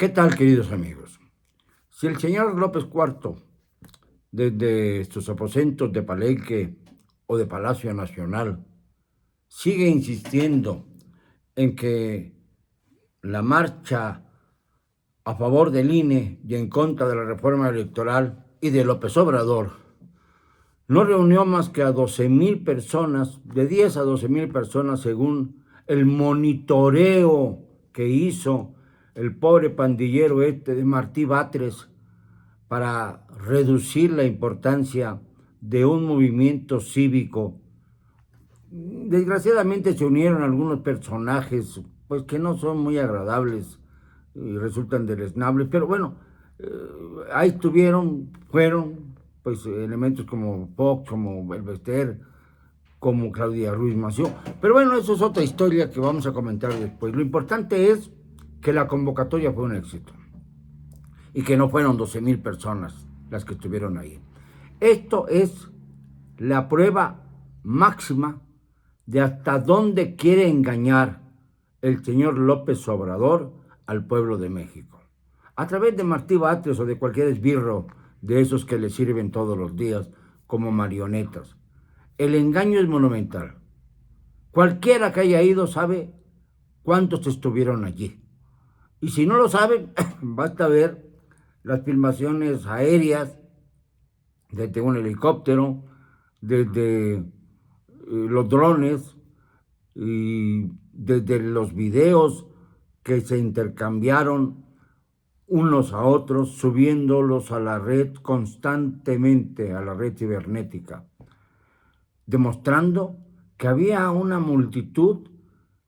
¿Qué tal, queridos amigos? Si el señor López Cuarto, desde sus aposentos de Palenque o de Palacio Nacional, sigue insistiendo en que la marcha a favor del INE y en contra de la reforma electoral y de López Obrador no reunió más que a 12,000 personas, de 10 a 12,000 personas, según el monitoreo que hizo el pobre pandillero de Martí Batres, para reducir la importancia de un movimiento cívico. Desgraciadamente se unieron algunos personajes pues que no son muy agradables y resultan deleznables, pero bueno, ahí estuvieron, fueron pues elementos como Fox, como Elvester, como Claudia Ruiz Massieu. Pero bueno, eso es otra historia que vamos a comentar después. Lo importante es que la convocatoria fue un éxito y que no fueron 12,000 personas las que estuvieron ahí. Esto es la prueba máxima de hasta dónde quiere engañar el señor López Obrador al pueblo de México. A través de Martí Batres o de cualquier esbirro de esos que le sirven todos los días como marionetas. El engaño es monumental. Cualquiera que haya ido sabe cuántos estuvieron allí. Y si no lo saben, basta ver las filmaciones aéreas desde un helicóptero, desde los drones y desde los videos que se intercambiaron unos a otros, subiéndolos a la red constantemente, a la red cibernética, demostrando que había una multitud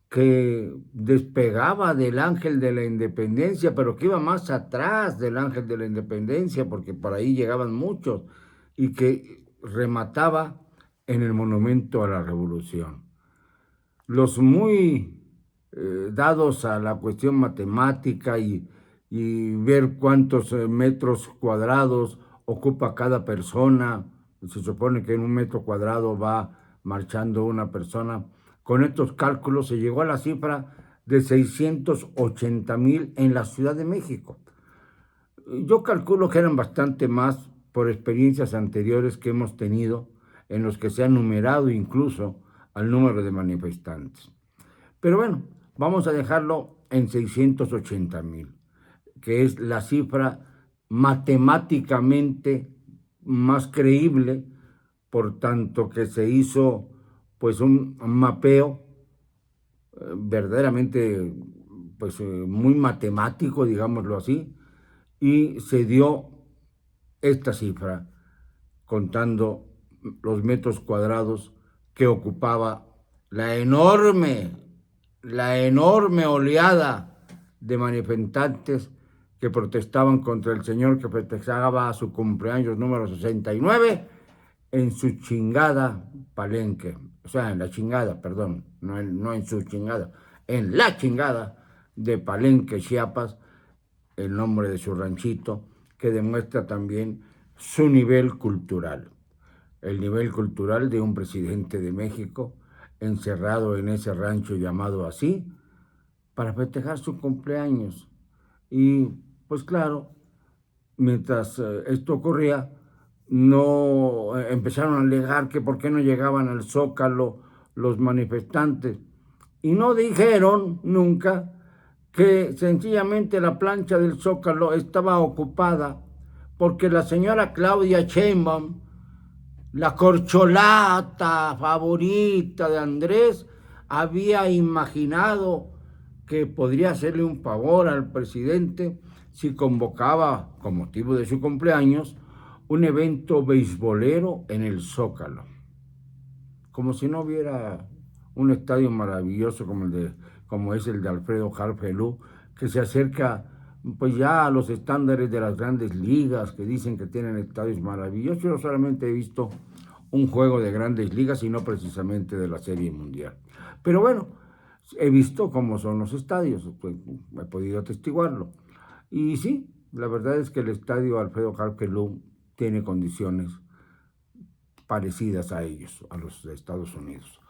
que despegaba del Ángel de la Independencia, pero que iba más atrás del Ángel de la Independencia, porque por ahí llegaban muchos, y que remataba en el Monumento a la Revolución. Los muy dados a la cuestión matemática y ver cuántos metros cuadrados ocupa cada persona, se supone que en un metro cuadrado va marchando una persona. Con estos cálculos se llegó a la cifra de 680,000 en la Ciudad de México. Yo calculo que eran bastante más por experiencias anteriores que hemos tenido en los que se ha numerado incluso al número de manifestantes. Pero bueno, vamos a dejarlo en 680,000, que es la cifra matemáticamente más creíble, por tanto que se hizo pues un mapeo verdaderamente pues muy matemático, digámoslo así, y se dio esta cifra contando los metros cuadrados que ocupaba la enorme oleada de manifestantes que protestaban contra el señor que festejaba su cumpleaños número 69 en su chingada Palenque. O sea, en la chingada, perdón, no en su chingada, en la chingada de Palenque, Chiapas, el nombre de su ranchito, que demuestra también su nivel cultural. El nivel cultural de un presidente de México encerrado en ese rancho llamado así para festejar su cumpleaños. Y pues claro, mientras esto ocurría, no empezaron a alegar que por qué no llegaban al Zócalo los manifestantes. Y no dijeron nunca que sencillamente la plancha del Zócalo estaba ocupada porque la señora Claudia Sheinbaum, la corcholata favorita de Andrés, había imaginado que podría hacerle un favor al presidente si convocaba, con motivo de su cumpleaños, un evento beisbolero en el Zócalo. Como si no hubiera un estadio maravilloso como es el de Alfredo Harpelú, que se acerca pues ya a los estándares de las grandes ligas, que dicen que tienen estadios maravillosos. Yo solamente he visto un juego de grandes ligas y no precisamente de la Serie Mundial. Pero bueno, he visto cómo son los estadios, pues, he podido atestiguarlo. Y sí, la verdad es que el estadio Alfredo Harpelú tiene condiciones parecidas a ellos, a los de Estados Unidos.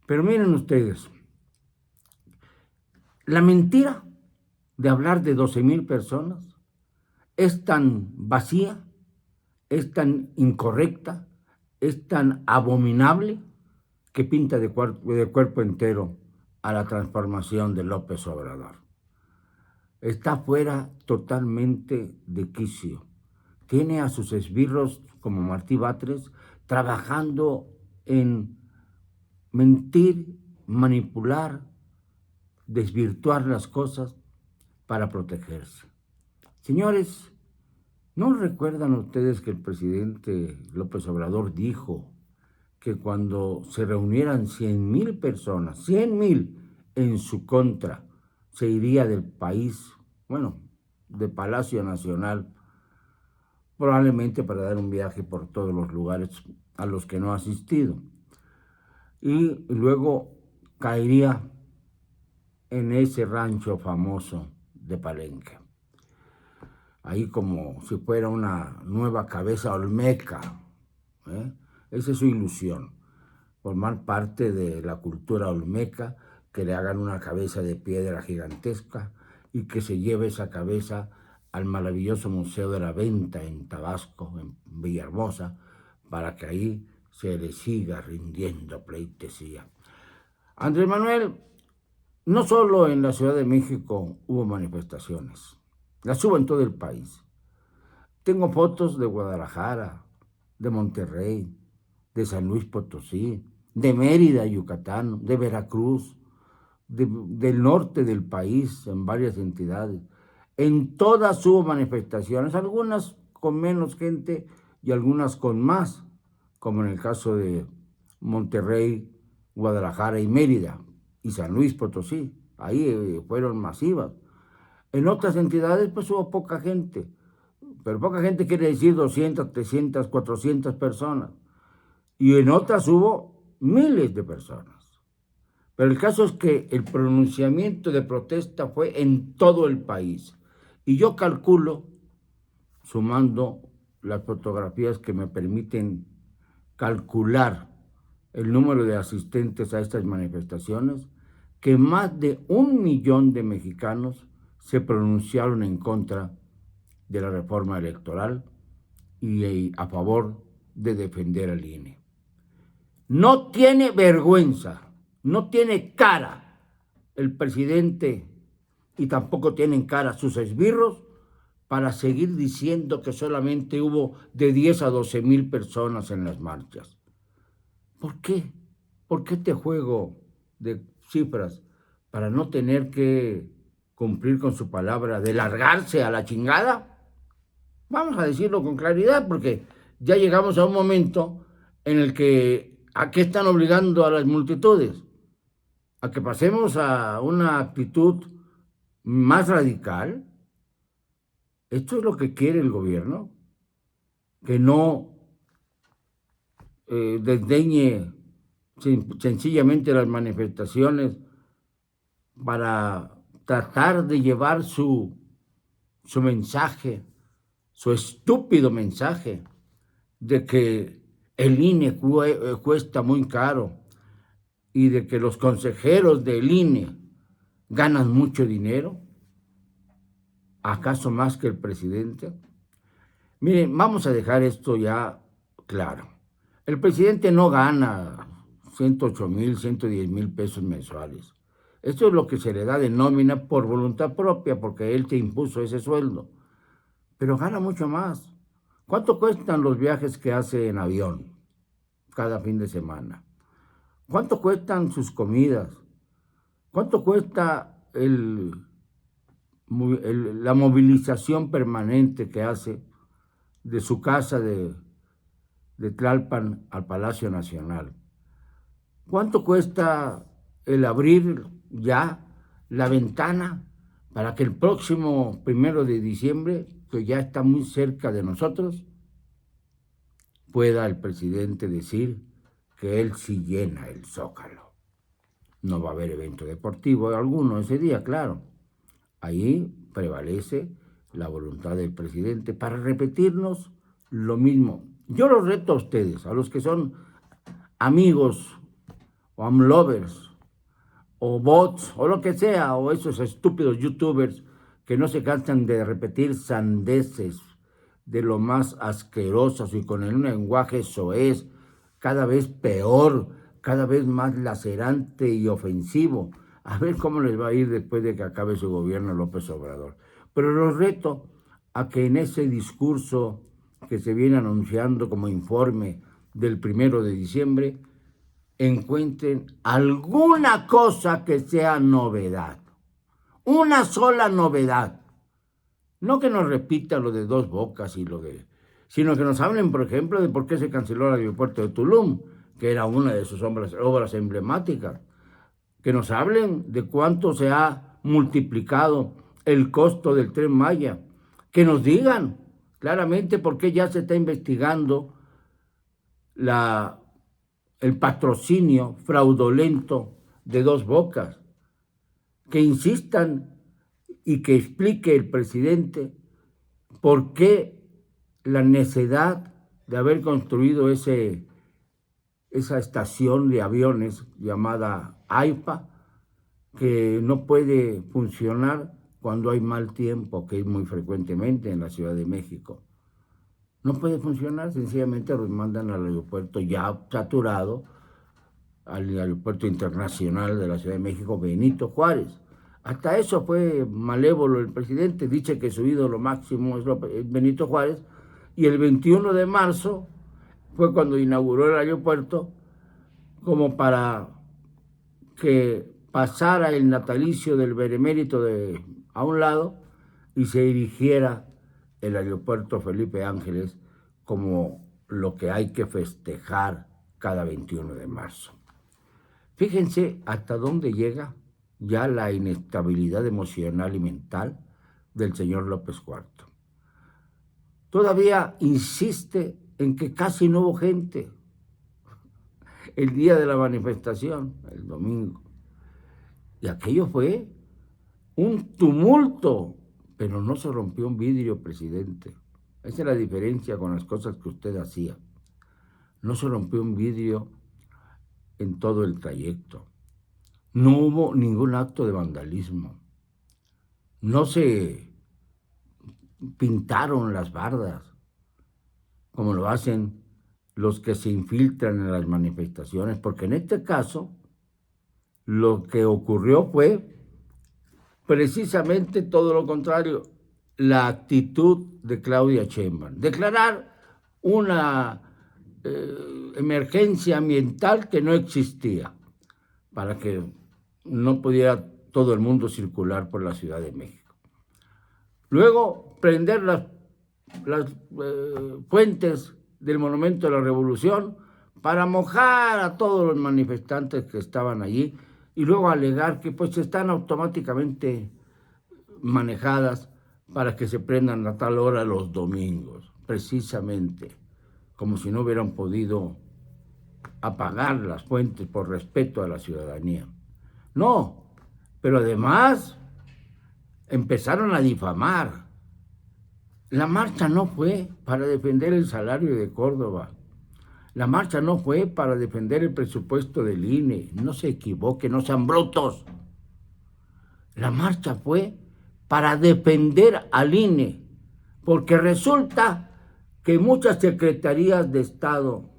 Pero miren ustedes, la mentira de hablar de 12,000 personas? Es tan vacía, es tan incorrecta, es tan abominable que pinta de cuerpo entero a la transformación de López Obrador. Está fuera totalmente de quicio. Tiene a sus esbirros como Martí Batres trabajando en mentir, manipular, desvirtuar las cosas para protegerse. Señores, ¿no recuerdan ustedes que el presidente López Obrador dijo que cuando se reunieran 100,000 personas, 100,000 en su contra, se iría del país, bueno, de Palacio Nacional, probablemente para dar un viaje por todos los lugares a los que no ha asistido? Y luego caería en ese rancho famoso de Palenque, ahí como si fuera una nueva cabeza olmeca, ¿eh? Esa es su ilusión, formar parte de la cultura olmeca, que le hagan una cabeza de piedra gigantesca y que se lleve esa cabeza al maravilloso Museo de la Venta en Tabasco, en Villahermosa, para que ahí se le siga rindiendo pleitesía. Andrés Manuel, no solo en la Ciudad de México hubo manifestaciones, las hubo en todo el país. Tengo fotos de Guadalajara, de Monterrey, de San Luis Potosí, de Mérida, Yucatán, de Veracruz, del norte del país, en varias entidades. En todas hubo manifestaciones, algunas con menos gente y algunas con más, como en el caso de Monterrey, Guadalajara y Mérida, y San Luis Potosí. Ahí fueron masivas. En otras entidades pues hubo poca gente, pero poca gente quiere decir 200, 300, 400 personas. Y en otras hubo miles de personas. Pero el caso es que el pronunciamiento de protesta fue en todo el país. Y yo calculo, sumando las fotografías que me permiten calcular el número de asistentes a estas manifestaciones, que más de 1,000,000 de mexicanos se pronunciaron en contra de la reforma electoral y a favor de defender al INE. No tiene vergüenza, no tiene cara el presidente y tampoco tienen cara sus esbirros para seguir diciendo que solamente hubo de 10 a 12,000 personas en las marchas. ¿Por qué? ¿Por qué este juego de cifras para no tener que cumplir con su palabra de largarse a la chingada? Vamos a decirlo con claridad, porque ya llegamos a un momento en el que ¿a qué están obligando a las multitudes? A que pasemos a una actitud más radical. ¿Esto es lo que quiere el gobierno? Que no desdeñe sencillamente las manifestaciones para tratar de llevar su mensaje, su estúpido mensaje de que el INE cuesta muy caro y de que los consejeros del INE ganan mucho dinero. ¿Acaso más que el presidente? Miren, vamos a dejar esto ya claro. El presidente no gana 108,000, 110,000 pesos mensuales. Esto es lo que se le da de nómina por voluntad propia, porque él te impuso ese sueldo. Pero gana mucho más. ¿Cuánto cuestan los viajes que hace en avión cada fin de semana? ¿Cuánto cuestan sus comidas? ¿Cuánto cuesta la movilización permanente que hace de su casa de Tlalpan al Palacio Nacional? ¿Cuánto cuesta el abrir ya la ventana para que el próximo 1 de diciembre, que ya está muy cerca de nosotros, pueda el presidente decir que él sí llena el Zócalo? No va a haber evento deportivo alguno ese día, claro. Ahí prevalece la voluntad del presidente para repetirnos lo mismo. Yo los reto a ustedes, a los que son amigos o amlovers o bots o lo que sea, o esos estúpidos youtubers que no se cansan de repetir sandeces de lo más asquerosas y con un lenguaje soez, cada vez peor, cada vez más lacerante y ofensivo. A ver cómo les va a ir después de que acabe su gobierno López Obrador. Pero los reto a que en ese discurso que se viene anunciando como informe del 1 de diciembre, encuentren alguna cosa que sea novedad. Una sola novedad. No que nos repita lo de Dos Bocas y sino que nos hablen, por ejemplo, de por qué se canceló el aeropuerto de Tulum, que era una de sus obras emblemáticas. Que nos hablen de cuánto se ha multiplicado el costo del Tren Maya. Que nos digan claramente por qué ya se está investigando el patrocinio fraudulento de Dos Bocas. Que insistan y que explique el presidente por qué la necesidad de haber construido esa estación de aviones llamada AIFA, que no puede funcionar cuando hay mal tiempo, que es muy frecuentemente en la Ciudad de México. No puede funcionar, sencillamente los mandan al aeropuerto ya saturado, al aeropuerto internacional de la Ciudad de México, Benito Juárez. Hasta eso fue malévolo el presidente, dice que su ídolo máximo es Benito Juárez, y el 21 de marzo fue cuando inauguró el aeropuerto, como para que pasara el natalicio del benemérito a un lado y se erigiera el aeropuerto Felipe Ángeles como lo que hay que festejar cada 21 de marzo. Fíjense hasta dónde llega ya la inestabilidad emocional y mental del señor López Cuarto. Todavía insiste en que casi no hubo gente el día de la manifestación, el domingo. Y aquello fue un tumulto, pero no se rompió un vidrio, presidente. Esa es la diferencia con las cosas que usted hacía. No se rompió un vidrio en todo el trayecto. No hubo ningún acto de vandalismo. No se pintaron las bardas, como lo hacen los que se infiltran en las manifestaciones, porque en este caso lo que ocurrió fue precisamente todo lo contrario, la actitud de Claudia Sheinbaum. Declarar una emergencia ambiental que no existía, para que no pudiera todo el mundo circular por la Ciudad de México. Luego, prender las fuentes del Monumento de la Revolución para mojar a todos los manifestantes que estaban allí y luego alegar que pues están automáticamente manejadas para que se prendan a tal hora los domingos, precisamente, como si no hubieran podido apagar las fuentes por respeto a la ciudadanía. No, pero además empezaron a difamar. La marcha no fue para defender el salario de Córdoba. La marcha no fue para defender el presupuesto del INE. No se equivoquen, no sean brutos. La marcha fue para defender al INE, porque resulta que muchas secretarías de Estado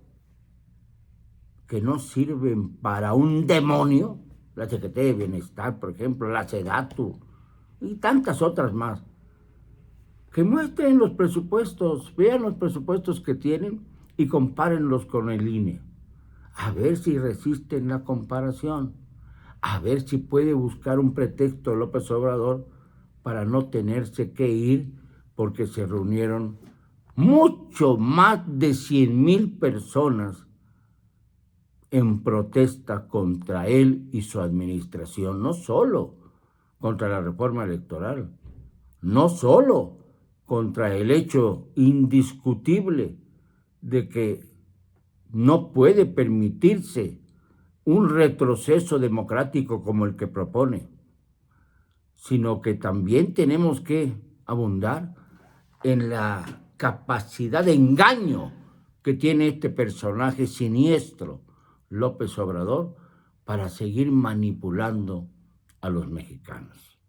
que no sirven para un demonio, la Secretaría de Bienestar, por ejemplo, la SEDATU y tantas otras más, que muestren los presupuestos, vean los presupuestos que tienen y compárenlos con el INE. A ver si resisten la comparación, a ver si puede buscar un pretexto López Obrador para no tenerse que ir, porque se reunieron mucho más de 100,000 personas en protesta contra él y su administración, no solo contra la reforma electoral, no solo contra el hecho indiscutible de que no puede permitirse un retroceso democrático como el que propone, sino que también tenemos que abundar en la capacidad de engaño que tiene este personaje siniestro, López Obrador, para seguir manipulando a los mexicanos.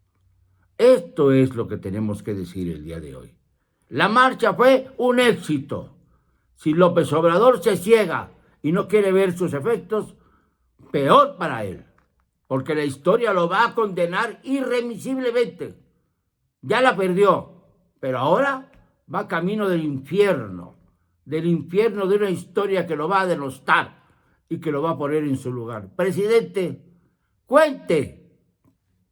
Esto es lo que tenemos que decir el día de hoy. La marcha fue un éxito. Si López Obrador se ciega y no quiere ver sus efectos, peor para él, porque la historia lo va a condenar irremisiblemente. Ya la perdió, pero ahora va camino del infierno de una historia que lo va a denostar y que lo va a poner en su lugar. Presidente, cuente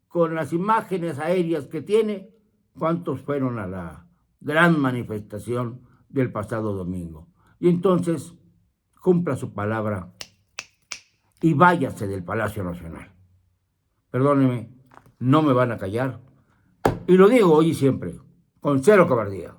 con las imágenes aéreas que tiene cuántos fueron a la gran manifestación del pasado domingo. Y entonces cumpla su palabra y váyase del Palacio Nacional. Perdóneme, no me van a callar. Y lo digo hoy y siempre, con cero cobardía.